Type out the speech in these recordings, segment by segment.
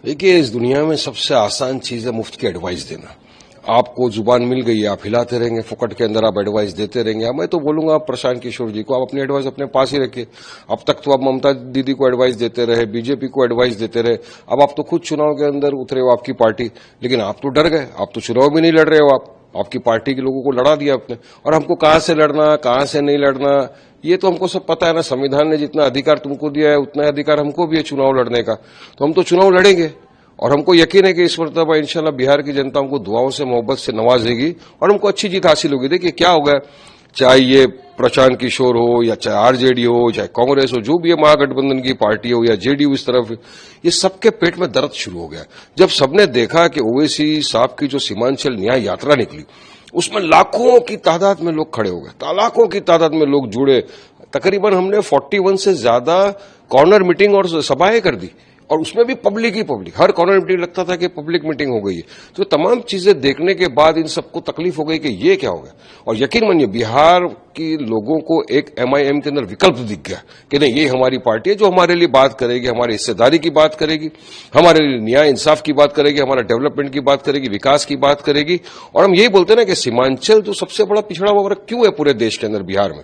देखिए, इस दुनिया में सबसे आसान चीज है मुफ्त की एडवाइस देना। आपको जुबान मिल गई है, आप हिलाते रहेंगे, फुकट के अंदर आप एडवाइस देते रहेंगे। मैं तो बोलूंगा आप प्रशांत किशोर जी को आप अपनी एडवाइस अपने पास ही रखिए। अब तक तो आप ममता दीदी को एडवाइस देते रहे, बीजेपी को एडवाइस देते रहे। अब आप तो खुद चुनाव के अंदर उतरे हो, आपकी पार्टी, लेकिन आप तो डर गए। आप तो चुनाव भी नहीं लड़ रहे हो। आपकी पार्टी के लोगों को लड़ा दिया आपने। और हमको कहां से लड़ना, कहां से नहीं लड़ना, ये तो हमको सब पता है ना। संविधान ने जितना अधिकार तुमको दिया है उतना अधिकार हमको भी है चुनाव लड़ने का। तो हम तो चुनाव लड़ेंगे और हमको यकीन है कि इस मरतबा इंशाल्लाह बिहार की जनता हमको दुआओं से मोहब्बत से नवाजेगी और हमको अच्छी जीत हासिल होगी। देखिए क्या होगा, चाहे ये प्रशांत किशोर हो या चाहे आरजेडी हो, चाहे कांग्रेस हो, जो भी है महागठबंधन की पार्टी हो या जेडीयू, इस तरफ ये सबके पेट में दर्द शुरू हो गया। जब सबने देखा कि ओवैसी साहब की जो सीमांचल न्याय यात्रा निकली उसमें लाखों की तादाद में लोग खड़े हो गए, लाखों की तादाद में लोग जुड़े। तकरीबन हमने 41 से ज्यादा कॉर्नर मीटिंग और सभाएं कर दी और उसमें भी पब्लिक ही पब्लिक। हर कॉर्नर मीटिंग लगता था कि पब्लिक मीटिंग हो गई है। तो तमाम चीजें देखने के बाद इन सबको तकलीफ हो गई कि ये क्या हो गया। और यकीन मानिए बिहार की लोगों को एक एमआईएम के अंदर विकल्प दिख गया कि नहीं, ये हमारी पार्टी है जो हमारे लिए बात करेगी, हमारी हिस्सेदारी की बात करेगी, हमारे लिए न्याय इंसाफ की बात करेगी, हमारा डेवलपमेंट की बात करेगी, विकास की बात करेगी। और हम यही बोलते हैं ना कि सीमांचल जो सबसे बड़ा पिछड़ा हुआ वर्ग क्यों है पूरे देश के अंदर, बिहार में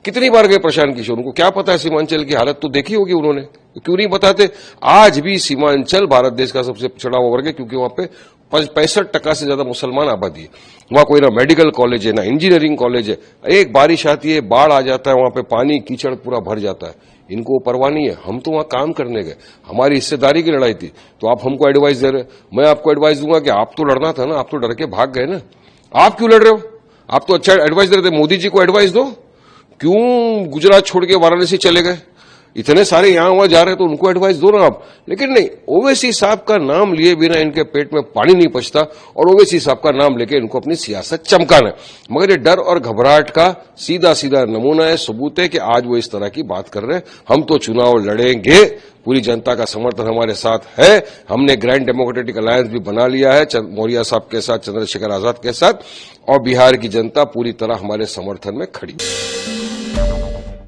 कितनी बार गए प्रशांत किशोर, उनको क्या पता है सीमांचल की हालत तो देखी होगी उन्होंने, क्यों नहीं बताते। आज भी सीमांचल भारत देश का सबसे पिछड़ा हुआ वर्ग है क्योंकि वहां पे 65% से ज्यादा मुसलमान आबादी है। वहां कोई ना मेडिकल कॉलेज है, ना इंजीनियरिंग कॉलेज है। एक बारिश आती है, बाढ़ आ जाता है, वहां पे पानी कीचड़ पूरा भर जाता है। इनको परवाह नहीं है। हम तो वहां काम करने गए, हमारी हिस्सेदारी की लड़ाई थी, तो आप हमको एडवाइस दे रहे। मैं आपको एडवाइस दूंगा कि आप तो लड़ना था ना, आप तो डर के भाग गए ना। आप क्यों लड़ रहे हो? आप तो अच्छा एडवाइस दे रहे थे, मोदी जी को एडवाइस दो। क्यों गुजरात छोड़ के वाराणसी चले गए? इतने सारे यहां वहां जा रहे हैं तो उनको एडवाइस दो ना आप। लेकिन नहीं, ओवैसी साहब का नाम लिए बिना इनके पेट में पानी नहीं पचता और ओवैसी साहब का नाम लेके इनको अपनी सियासत चमकाना है। मगर ये डर और घबराहट का सीधा सीधा नमूना है, सबूत है कि आज वो इस तरह की बात कर रहे हैं। हम तो चुनाव लड़ेंगे, पूरी जनता का समर्थन हमारे साथ है। हमने ग्रैंड डेमोक्रेटिक अलायंस भी बना लिया है मौर्य साहब के साथ, चंद्रशेखर आजाद के साथ, और बिहार की जनता पूरी तरह हमारे समर्थन में खड़ी है।